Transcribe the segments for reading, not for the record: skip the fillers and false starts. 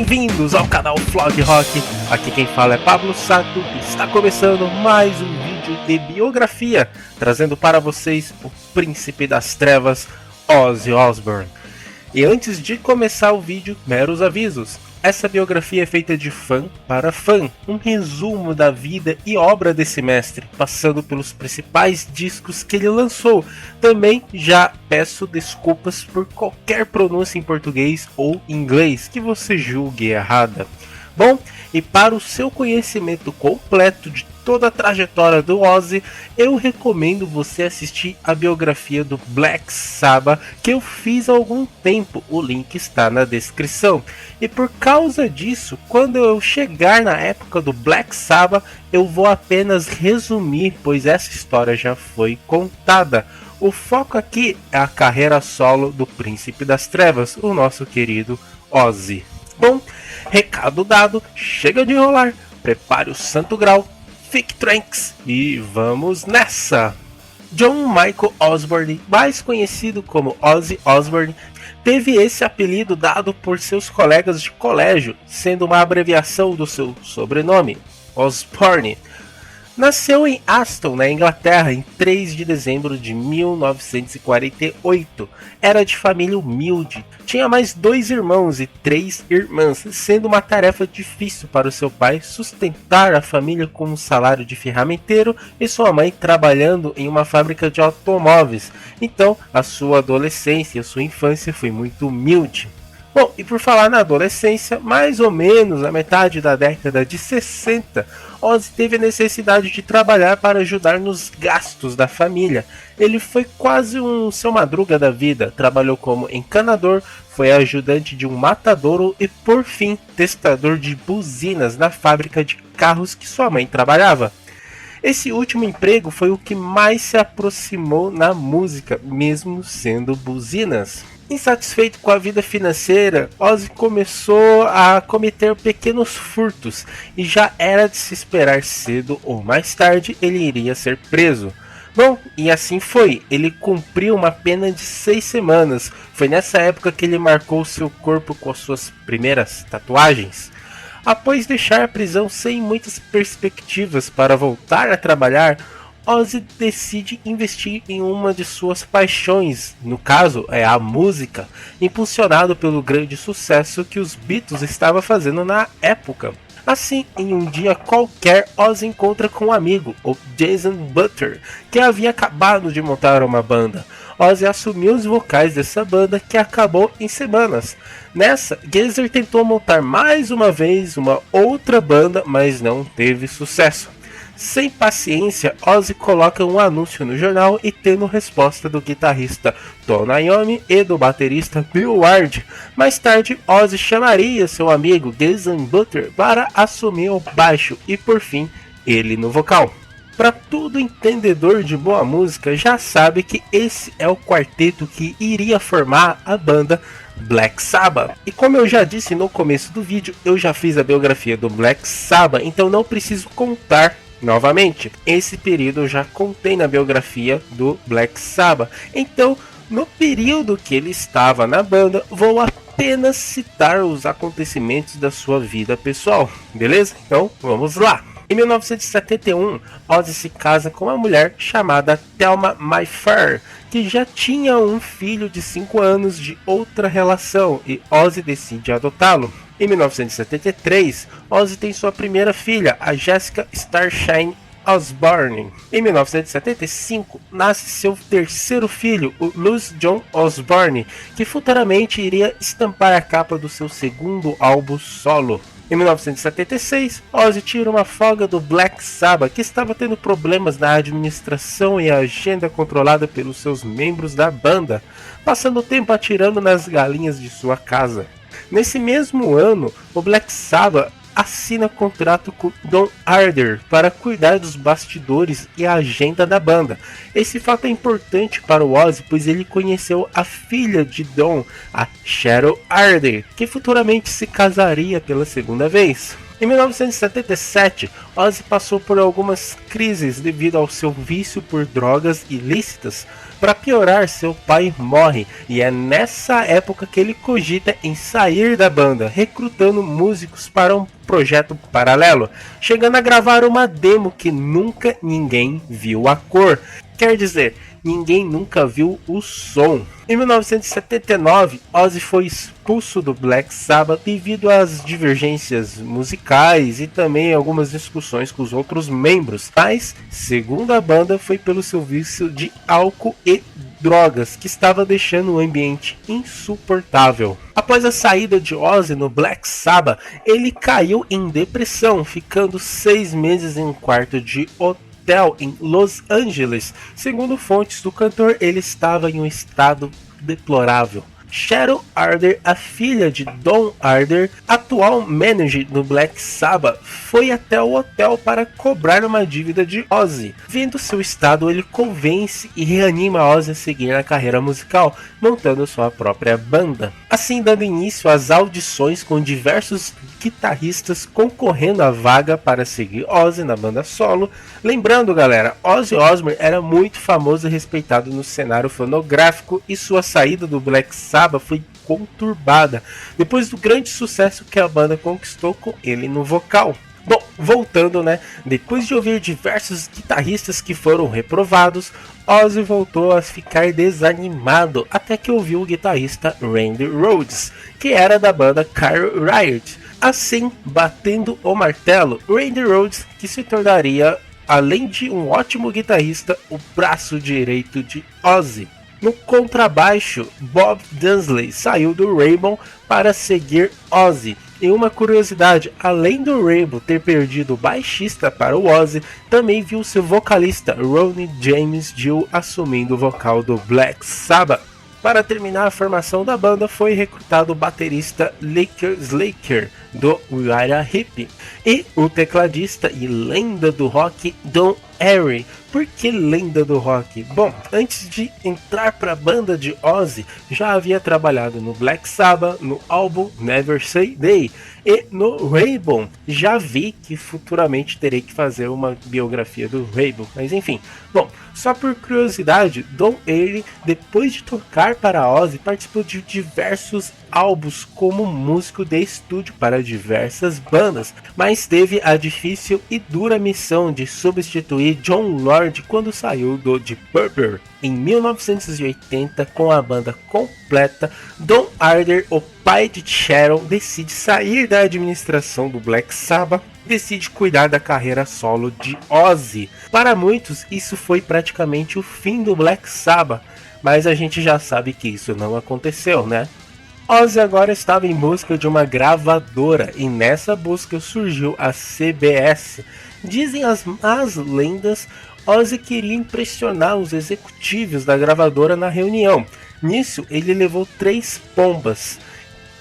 bem-vindos ao canal Flog Rock. Aqui quem fala é Pablo Sato e está começando mais um vídeo de biografia, trazendo para vocês o Príncipe das Trevas, Ozzy Osbourne. E antes de começar o vídeo, meros avisos. Essa biografia é feita de fã para fã, um resumo da vida e obra desse mestre, passando pelos principais discos que ele lançou. Também já peço desculpas por qualquer pronúncia em português ou inglês que você julgue errada. Bom, e para o seu conhecimento completo de toda a trajetória do Ozzy, eu recomendo você assistir a biografia do Black Sabbath que eu fiz há algum tempo, o link está na descrição. E por causa disso, quando eu chegar na época do Black Sabbath, eu vou apenas resumir, pois essa história já foi contada. O foco aqui é a carreira solo do Príncipe das Trevas, o nosso querido Ozzy. Bom, recado dado, chega de enrolar, prepare o santo grau, fique tranks e vamos nessa! John Michael Osbourne, mais conhecido como Ozzy Osbourne, teve esse apelido dado por seus colegas de colégio, sendo uma abreviação do seu sobrenome, Osbourne. Nasceu em Aston, na Inglaterra, em 3 de dezembro de 1948. Era de família humilde. Tinha mais 2 irmãos e 3 irmãs, sendo uma tarefa difícil para o seu pai sustentar a família com um salário de ferramenteiro e sua mãe trabalhando em uma fábrica de automóveis. Então, a sua adolescência e a sua infância foi muito humilde. Bom, e por falar na adolescência, mais ou menos na metade da década de 60, Ozzy teve a necessidade de trabalhar para ajudar nos gastos da família. Ele foi quase um seu Madruga da vida, trabalhou como encanador, foi ajudante de um matadouro e por fim testador de buzinas na fábrica de carros que sua mãe trabalhava. Esse último emprego foi o que mais se aproximou na música, mesmo sendo buzinas. Insatisfeito com a vida financeira, Ozzy começou a cometer pequenos furtos e já era de se esperar cedo ou mais tarde ele iria ser preso. Bom, e assim foi, ele cumpriu uma pena de 6 semanas, foi nessa época que ele marcou seu corpo com as suas primeiras tatuagens. Após deixar a prisão sem muitas perspectivas para voltar a trabalhar, Ozzy decide investir em uma de suas paixões, no caso é a música, impulsionado pelo grande sucesso que os Beatles estavam fazendo na época. Assim, em um dia qualquer, Ozzy encontra com um amigo, o Jason Butler, que havia acabado de montar uma banda. Ozzy assumiu os vocais dessa banda que acabou em semanas. Nessa, Geezer tentou montar mais uma vez uma outra banda, mas não teve sucesso. Sem paciência, Ozzy coloca um anúncio no jornal e tendo resposta do guitarrista Tom Iommi e do baterista Bill Ward. Mais tarde, Ozzy chamaria seu amigo Jason Butler para assumir o baixo e por fim, ele no vocal. Para todo entendedor de boa música já sabe que esse é o quarteto que iria formar a banda Black Sabbath. E como eu já disse no começo do vídeo, eu já fiz a biografia do Black Sabbath, então não preciso contar novamente. Esse período eu já contei na biografia do Black Sabbath. Então, no período que ele estava na banda, vou apenas citar os acontecimentos da sua vida pessoal, beleza? Então, vamos lá. Em 1971, Ozzy se casa com uma mulher chamada Thelma Mayfair, que já tinha um filho de 5 anos de outra relação e Ozzy decide adotá-lo. Em 1973, Ozzy tem sua primeira filha, a Jessica Starshine Osbourne. Em 1975, nasce seu terceiro filho, o Louis John Osbourne, que futuramente iria estampar a capa do seu segundo álbum solo. Em 1976, Ozzy tira uma folga do Black Sabbath, que estava tendo problemas na administração e a agenda controlada pelos seus membros da banda, passando o tempo atirando nas galinhas de sua casa. Nesse mesmo ano, o Black Sabbath assina contrato com Don Arder para cuidar dos bastidores e a agenda da banda. Esse fato é importante para o Ozzy, pois ele conheceu a filha de Don, a Cheryl Arder, que futuramente se casaria pela segunda vez. Em 1977, Ozzy passou por algumas crises devido ao seu vício por drogas ilícitas. Para piorar, seu pai morre e é nessa época que ele cogita em sair da banda, recrutando músicos para um projeto paralelo, chegando a gravar uma demo que nunca ninguém viu a cor. Quer dizer, ninguém nunca viu o som. Em 1979, Ozzy foi expulso do Black Sabbath devido às divergências musicais e também algumas discussões com os outros membros, mas, segundo a banda, foi pelo seu vício de álcool e drogas que estava deixando o ambiente insuportável. Após a saída de Ozzy no Black Sabbath, ele caiu em depressão, ficando 6 meses em um quarto de hotel em Los Angeles. Segundo fontes do cantor, ele estava em um estado deplorável. Cheryl Arder, a filha de Don Arder, atual manager do Black Sabbath, foi até o hotel para cobrar uma dívida de Ozzy. Vendo seu estado, ele convence e reanima Ozzy a seguir na carreira musical, montando sua própria banda. Assim, dando início às audições com diversos guitarristas concorrendo à vaga para seguir Ozzy na banda solo. Lembrando, galera, Ozzy Osbourne era muito famoso e respeitado no cenário fonográfico e sua saída do Black Sabbath foi conturbada depois do grande sucesso que a banda conquistou com ele no vocal. Bom, voltando, né? Depois de ouvir diversos guitarristas que foram reprovados, Ozzy voltou a ficar desanimado até que ouviu o guitarrista Randy Rhoads, que era da banda Kyle Riot. Assim, batendo o martelo, Randy Rhoads, que se tornaria, além de um ótimo guitarrista, o braço direito de Ozzy. No contrabaixo, Bob Daisley saiu do Rainbow para seguir Ozzy. E uma curiosidade, além do Rainbow ter perdido o baixista para o Ozzy, também viu seu vocalista Ronnie James Dio assumindo o vocal do Black Sabbath. Para terminar a formação da banda, foi recrutado o baterista Laker Slaker, do Uriah Heep, e o tecladista e lenda do rock Don Airey. Por que lenda do rock? Bom, antes de entrar para a banda de Ozzy, já havia trabalhado no Black Sabbath, no álbum Never Say Die, e no Rainbow. Já vi que futuramente terei que fazer uma biografia do Rainbow, mas enfim. Bom, só por curiosidade, Don Airey, depois de tocar para Ozzy, participou de diversos álbuns como músico de estúdio para diversas bandas, mas teve a difícil e dura missão de substituir John Lord quando saiu do Deep Purple. Em 1980, com a banda completa, Don Arder, o pai de Sharon, decide sair da administração do Black Sabbath e decide cuidar da carreira solo de Ozzy. Para muitos, isso foi praticamente o fim do Black Sabbath, mas a gente já sabe que isso não aconteceu, né? Ozzy agora estava em busca de uma gravadora e nessa busca surgiu a CBS. Dizem as más lendas, Ozzy queria impressionar os executivos da gravadora na reunião. Nisso, ele levou 3 pombas.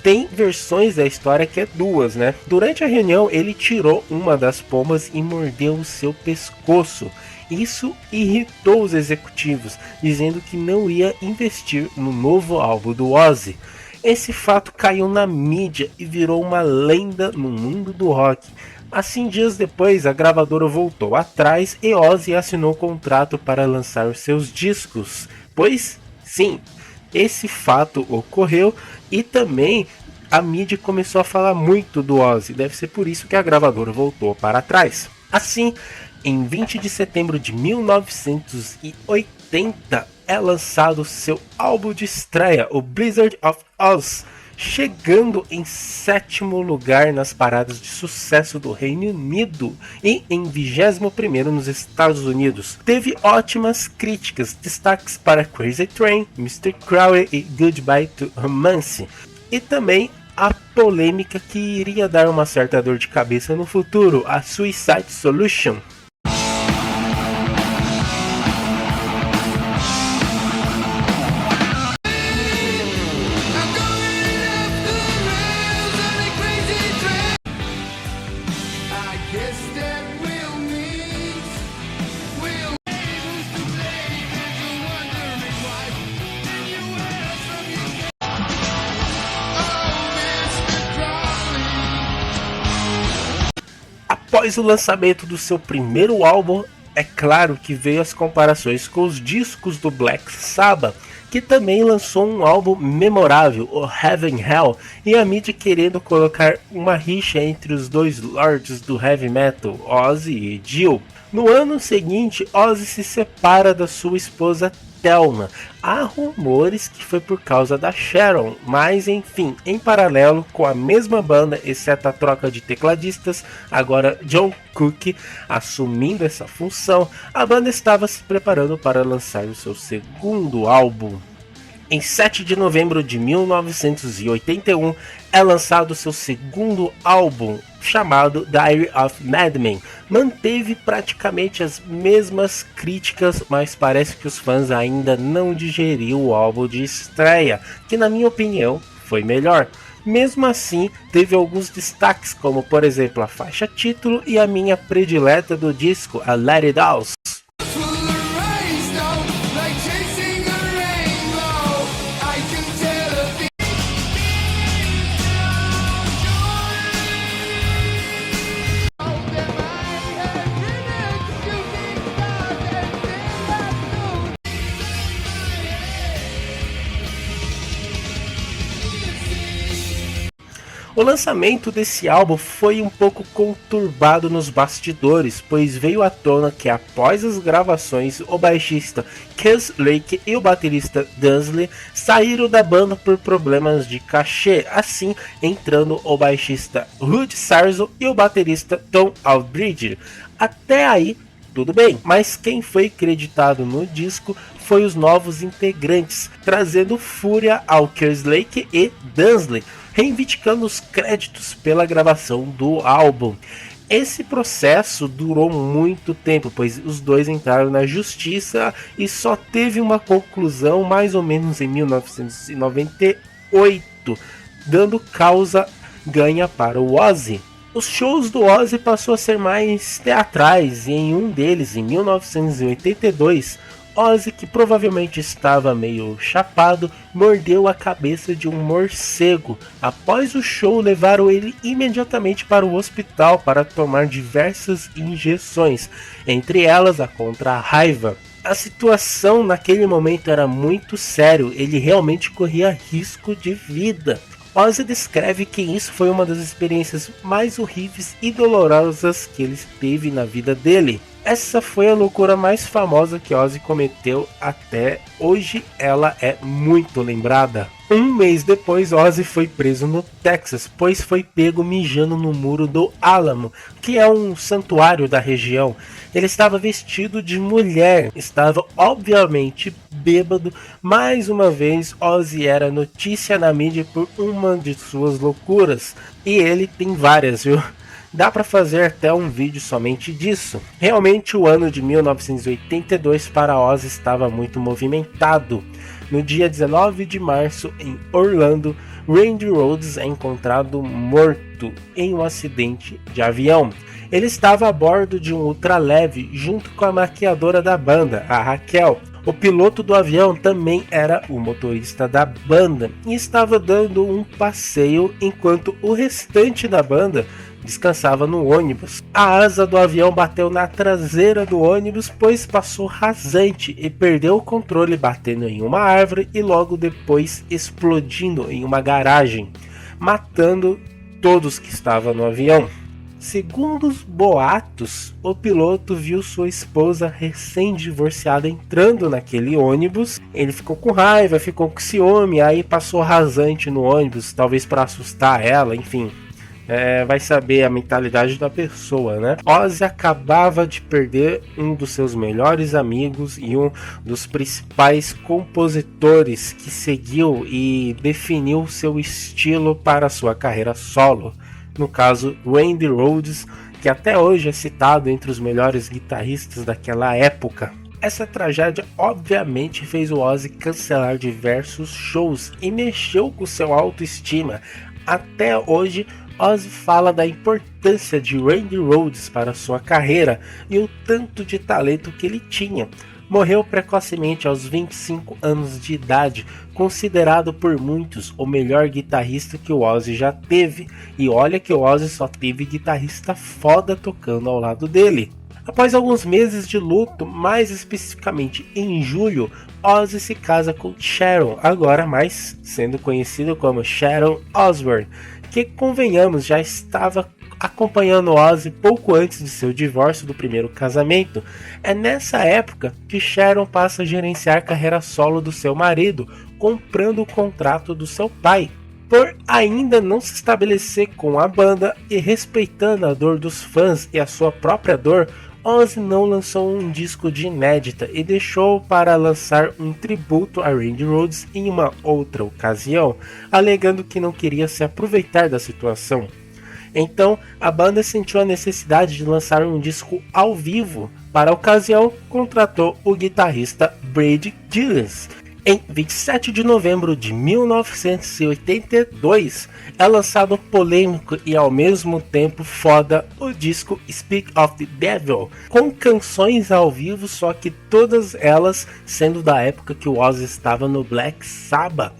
Tem versões da história que é 2, né? Durante a reunião, ele tirou uma das pombas e mordeu o seu pescoço. Isso irritou os executivos, dizendo que não ia investir no novo álbum do Ozzy. Esse fato caiu na mídia e virou uma lenda no mundo do rock. Assim, dias depois, a gravadora voltou atrás e Ozzy assinou contrato para lançar os seus discos. Pois, sim, esse fato ocorreu e também a mídia começou a falar muito do Ozzy. Deve ser por isso que a gravadora voltou para trás. Assim, em 20 de setembro de 1980, é lançado seu álbum de estreia, o Blizzard of Ozz, chegando em 7º lugar nas paradas de sucesso do Reino Unido e em 21º nos Estados Unidos. Teve ótimas críticas, destaques para Crazy Train, Mr. Crowley e Goodbye to Romance. E também a polêmica que iria dar uma certa dor de cabeça no futuro, a Suicide Solution. Após o lançamento do seu primeiro álbum, é claro que veio as comparações com os discos do Black Sabbath, que também lançou um álbum memorável, o Heaven Hell, e a mídia querendo colocar uma rixa entre os dois lords do heavy metal, Ozzy e Dio. No ano seguinte, Ozzy se separa da sua esposa Thelma. Há rumores que foi por causa da Sharon, mas enfim, em paralelo com a mesma banda, exceto a troca de tecladistas, agora John Cook assumindo essa função, a banda estava se preparando para lançar o seu segundo álbum. Em 7 de novembro de 1981 é lançado seu segundo álbum, chamado Diary of Madman. Manteve praticamente as mesmas críticas, mas parece que os fãs ainda não digeriram o álbum de estreia, que na minha opinião foi melhor. Mesmo assim, teve alguns destaques, como por exemplo a faixa título e a minha predileta do disco, a Let It Out. O lançamento desse álbum foi um pouco conturbado nos bastidores, pois veio à tona que após as gravações, o baixista Cus Lake e o baterista Dudley saíram da banda por problemas de cachê, assim entrando o baixista Rudy Sarzo e o baterista Tom Aldridge. Até aí tudo bem, mas quem foi creditado no disco foi os novos integrantes, trazendo fúria ao Cus Lake e Dudley, reivindicando os créditos pela gravação do álbum. Esse processo durou muito tempo, pois os dois entraram na justiça e só teve uma conclusão mais ou menos em 1998, dando causa ganha para o Ozzy. Os shows do Ozzy passou a ser mais teatrais e em um deles, em 1982, Ozzy, que provavelmente estava meio chapado, mordeu a cabeça de um morcego. Após o show, levaram ele imediatamente para o hospital para tomar diversas injeções, entre elas a contra a raiva. A situação naquele momento era muito sério, ele realmente corria risco de vida. Ozzy descreve que isso foi uma das experiências mais horríveis e dolorosas que ele teve na vida dele. Essa foi a loucura mais famosa que Ozzy cometeu até hoje, ela é muito lembrada. Um mês depois, Ozzy foi preso no Texas, pois foi pego mijando no muro do Alamo, que é um santuário da região. Ele estava vestido de mulher, estava obviamente bêbado. Mais uma vez, Ozzy era notícia na mídia por uma de suas loucuras, e ele tem várias, viu? Dá para fazer até um vídeo somente disso. Realmente o ano de 1982 para Ozzy estava muito movimentado. No dia 19 de março, em Orlando, Randy Rhoads é encontrado morto em um acidente de avião. Ele estava a bordo de um ultraleve junto com a maquiadora da banda, a Raquel. O piloto do avião também era o motorista da banda e estava dando um passeio enquanto o restante da banda descansava no ônibus. A asa do avião bateu na traseira do ônibus, pois passou rasante e perdeu o controle, batendo em uma árvore e logo depois explodindo em uma garagem, matando todos que estavam no avião. Segundo os boatos, o piloto viu sua esposa recém-divorciada entrando naquele ônibus. Ele ficou com raiva, ficou com ciúme, aí passou rasante no ônibus, talvez para assustar ela, enfim. Vai saber a mentalidade da pessoa, né? Ozzy acabava de perder um dos seus melhores amigos e um dos principais compositores que seguiu e definiu seu estilo para sua carreira solo. No caso, Randy Rhoads, que até hoje é citado entre os melhores guitarristas daquela época. Essa tragédia obviamente fez o Ozzy cancelar diversos shows e mexeu com seu autoestima. Até hoje, Ozzy fala da importância de Randy Rhoads para sua carreira e o tanto de talento que ele tinha. morreu precocemente aos 25 anos de idade, considerado por muitos o melhor guitarrista que o Ozzy já teve. E olha que o Ozzy só teve guitarrista foda tocando ao lado dele. Após alguns meses de luto, mais especificamente em julho, Ozzy se casa com Sharon, agora mais sendo conhecido como Sharon Osbourne, que, convenhamos, já estava acompanhando Ozzy pouco antes de seu divórcio do primeiro casamento. É nessa época que Sharon passa a gerenciar a carreira solo do seu marido, comprando o contrato do seu pai. Por ainda não se estabelecer com a banda e respeitando a dor dos fãs e a sua própria dor, Ozzy não lançou um disco de inédita e deixou para lançar um tributo a Randy Rhoads em uma outra ocasião, alegando que não queria se aproveitar da situação. Então, a banda sentiu a necessidade de lançar um disco ao vivo. Para a ocasião, contratou o guitarrista Brad Gillis. Em 27 de novembro de 1982, é lançado o polêmico e ao mesmo tempo foda o disco Speak of the Devil, com canções ao vivo, só que todas elas sendo da época que o Ozzy estava no Black Sabbath.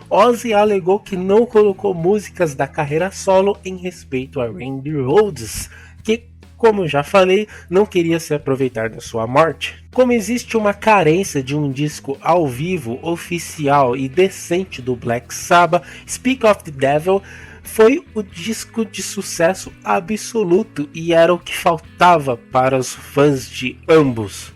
Ozzy alegou que não colocou músicas da carreira solo em respeito a Randy Rhoads, que, como já falei, não queria se aproveitar da sua morte. Como existe uma carência de um disco ao vivo, oficial e decente do Black Sabbath, Speak of the Devil foi o disco de sucesso absoluto e era o que faltava para os fãs de ambos.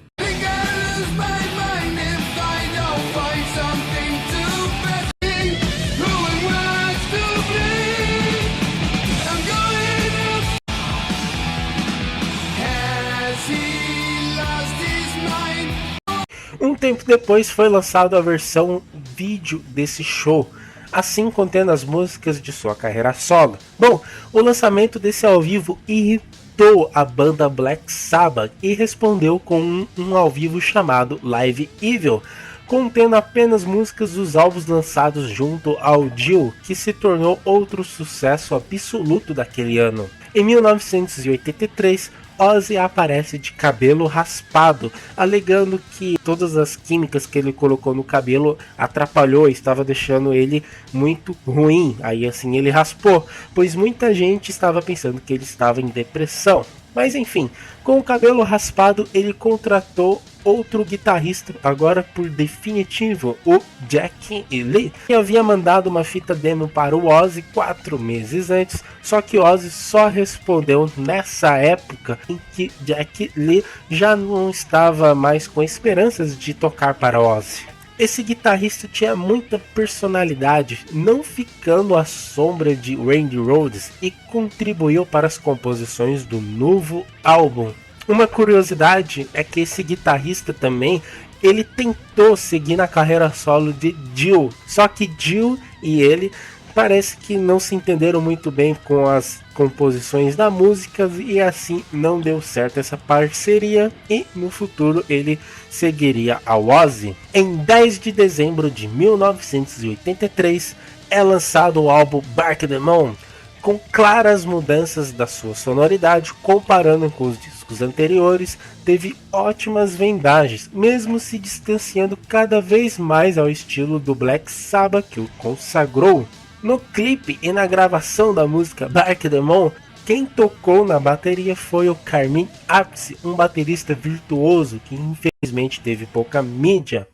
Um tempo depois foi lançada a versão vídeo desse show, assim contendo as músicas de sua carreira solo. Bom, o lançamento desse ao vivo irritou a banda Black Sabbath e respondeu com um ao vivo chamado Live Evil, contendo apenas músicas dos álbuns lançados junto ao Dio, que se tornou outro sucesso absoluto daquele ano. Em 1983, Ozzy aparece de cabelo raspado, alegando que todas as químicas que ele colocou no cabelo atrapalhou e estava deixando ele muito ruim. Aí assim ele raspou, pois muita gente estava pensando que ele estava em depressão. Mas enfim, com o cabelo raspado ele contratou outro guitarrista, agora por definitivo, o Jack Lee, que havia mandado uma fita demo para o Ozzy 4 meses antes, só que Ozzy só respondeu nessa época em que Jack Lee já não estava mais com esperanças de tocar para Ozzy. Esse guitarrista tinha muita personalidade, não ficando à sombra de Randy Rhoads, e contribuiu para as composições do novo álbum. Uma curiosidade é que esse guitarrista também, ele tentou seguir na carreira solo de Dio, só que Dio e ele parece que não se entenderam muito bem com as composições da música e assim não deu certo essa parceria, e no futuro ele seguiria a Ozzy. Em 10 de dezembro de 1983 é lançado o álbum Bark the Moon, com claras mudanças da sua sonoridade comparando com os discos anteriores. Teve ótimas vendagens, mesmo se distanciando cada vez mais ao estilo do Black Sabbath que o consagrou. No clipe e na gravação da música Bark the Moon, quem tocou na bateria foi o Carmine Appice, um baterista virtuoso que infelizmente teve pouca mídia.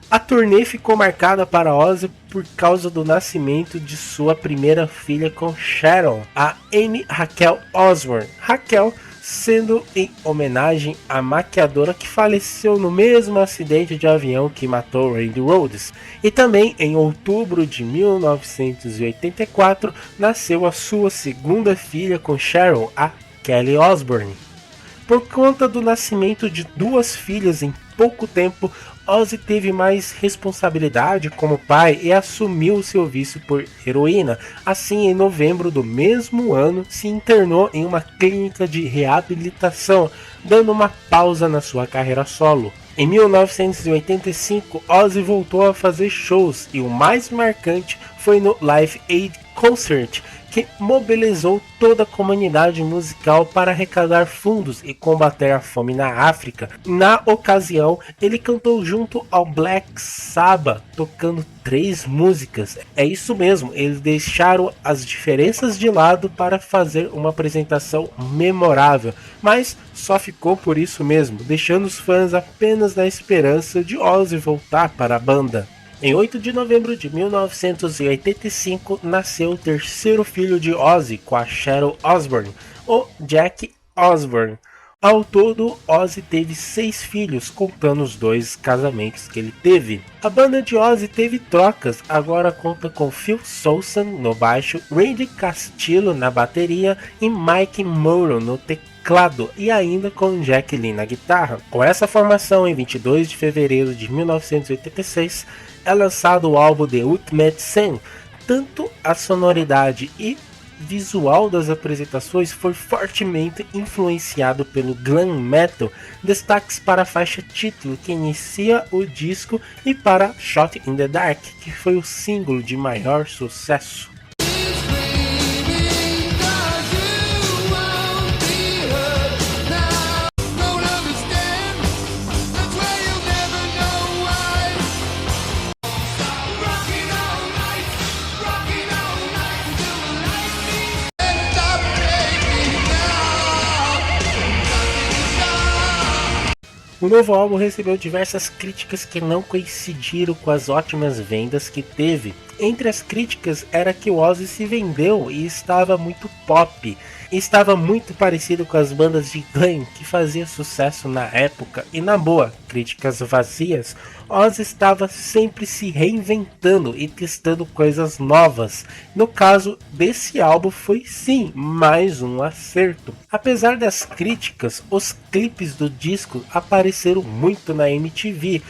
A turnê ficou marcada para Ozzy por causa do nascimento de sua primeira filha com Sharon, a Amy Raquel Osbourne. Raquel sendo em homenagem à maquiadora que faleceu no mesmo acidente de avião que matou Randy Rhoads. E também em outubro de 1984 nasceu a sua segunda filha com Sharon, a Kelly Osbourne. Por conta do nascimento de duas filhas em pouco tempo, Ozzy teve mais responsabilidade como pai e assumiu seu vício por heroína. Assim, em novembro do mesmo ano, se internou em uma clínica de reabilitação, dando uma pausa na sua carreira solo. Em 1985, Ozzy voltou a fazer shows e o mais marcante foi no Live Aid Concert, que mobilizou toda a comunidade musical para arrecadar fundos e combater a fome na África. Na ocasião, ele cantou junto ao Black Sabbath, tocando 3 músicas. É isso mesmo, eles deixaram as diferenças de lado para fazer uma apresentação memorável, mas só ficou por isso mesmo, deixando os fãs apenas na esperança de Ozzy voltar para a banda. Em 8 de novembro de 1985, nasceu o terceiro filho de Ozzy com a Sharon Osbourne, o Jack Osbourne. Ao todo, Ozzy teve 6 filhos, contando os 2 casamentos que ele teve. A banda de Ozzy teve trocas, agora conta com Phil Soussan no baixo, Randy Castillo na bateria e Mike Morrow no teclado, e ainda com Jack Lee na guitarra. Com essa formação, em 22 de fevereiro de 1986, é lançado o álbum The Ultimate Sin. Tanto a sonoridade e visual das apresentações foi fortemente influenciado pelo glam metal, destaques para a faixa título que inicia o disco e para Shot in the Dark, que foi o single de maior sucesso. O novo álbum recebeu diversas críticas que não coincidiram com as ótimas vendas que teve. Entre as críticas era que o Ozzy se vendeu e estava muito pop, e estava muito parecido com as bandas de glam que faziam sucesso na época, e na boa, críticas vazias. Ozzy estava sempre se reinventando e testando coisas novas. No caso desse álbum foi sim mais um acerto. Apesar das críticas, os clipes do disco apareceram muito na MTV.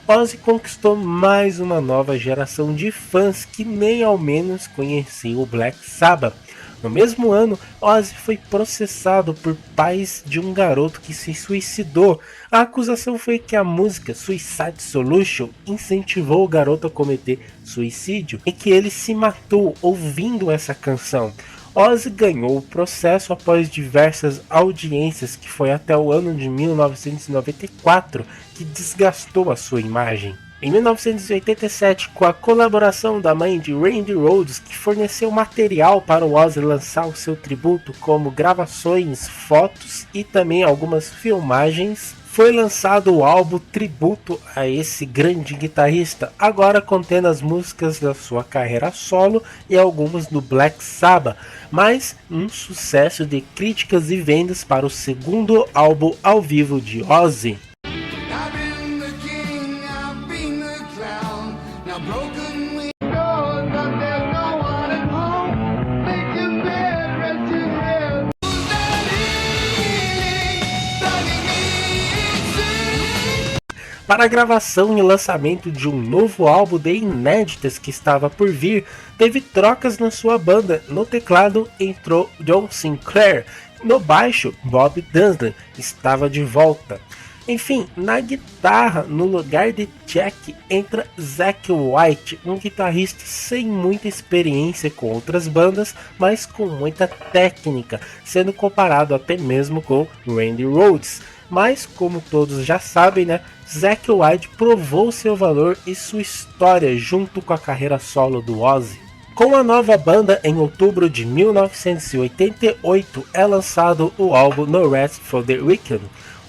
Ozzy conquistou mais uma nova geração de fãs que nem ao menos conheciam o Black Sabbath. No mesmo ano, Ozzy foi processado por pais de um garoto que se suicidou. A acusação foi que a música Suicide Solution incentivou o garoto a cometer suicídio e que ele se matou ouvindo essa canção. Ozzy ganhou o processo após diversas audiências, que foi até o ano de 1994, que desgastou a sua imagem. Em 1987, com a colaboração da mãe de Randy Rhoads, que forneceu material para o Ozzy lançar o seu tributo, como gravações, fotos e também algumas filmagens, foi lançado o álbum tributo a esse grande guitarrista, agora contendo as músicas da sua carreira solo e algumas do Black Sabbath, mas um sucesso de críticas e vendas para o segundo álbum ao vivo de Ozzy. Para a gravação e lançamento de um novo álbum de inéditas que estava por vir, teve trocas na sua banda. No teclado entrou John Sinclair, no baixo Bob Dundee estava de volta. Enfim, na guitarra, no lugar de Jack, entra Zakk Whyte, um guitarrista sem muita experiência com outras bandas, mas com muita técnica, sendo comparado até mesmo com Randy Rhoads. Mas, como todos já sabem, né, Zakk Whyte provou seu valor e sua história junto com a carreira solo do Ozzy. Com a nova banda, em outubro de 1988, é lançado o álbum No Rest for the Wicked,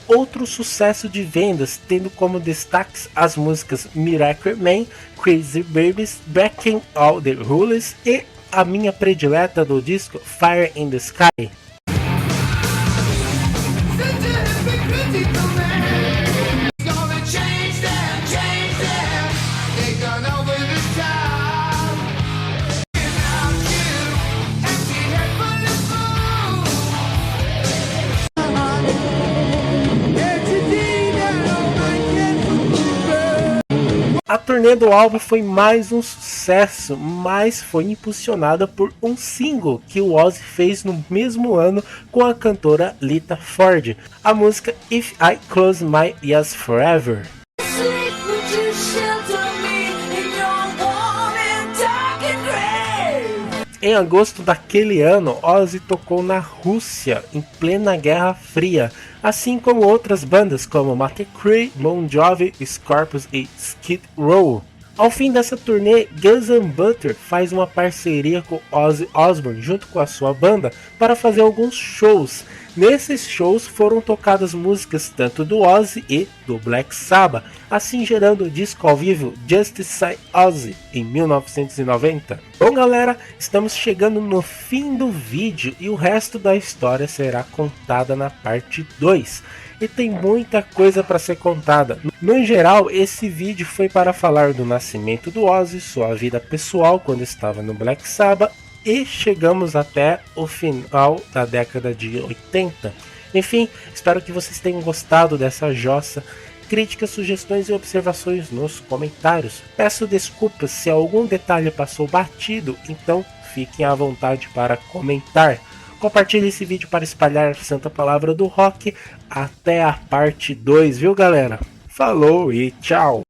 outro sucesso de vendas, tendo como destaques as músicas Miracle Man, Crazy Babies, Breaking All the Rules e a minha predileta do disco Fire in the Sky. A turnê do álbum foi mais um sucesso, mas foi impulsionada por um single que o Ozzy fez no mesmo ano com a cantora Lita Ford, a música If I Close My Eyes Forever. Em agosto daquele ano, Ozzy tocou na Rússia, em plena Guerra Fria, assim como outras bandas como Mötley Crüe, Bon Jovi, Scorpions e Skid Row. Ao fim dessa turnê, Guns N' Butter faz uma parceria com Ozzy Osbourne junto com a sua banda para fazer alguns shows. Nesses shows foram tocadas músicas tanto do Ozzy e do Black Sabbath, assim gerando o disco ao vivo Just Say Ozzy em 1990. Bom galera, estamos chegando no fim do vídeo e o resto da história será contada na parte 2. E tem muita coisa para ser contada. No geral, esse vídeo foi para falar do nascimento do Ozzy, sua vida pessoal quando estava no Black Sabbath, e chegamos até o final da década de 80. Enfim, espero que vocês tenham gostado dessa jossa. Críticas, sugestões e observações nos comentários. Peço desculpas se algum detalhe passou batido, então fiquem à vontade para comentar. Compartilhe esse vídeo para espalhar a santa palavra do rock. Até a parte 2, viu galera? Falou e tchau!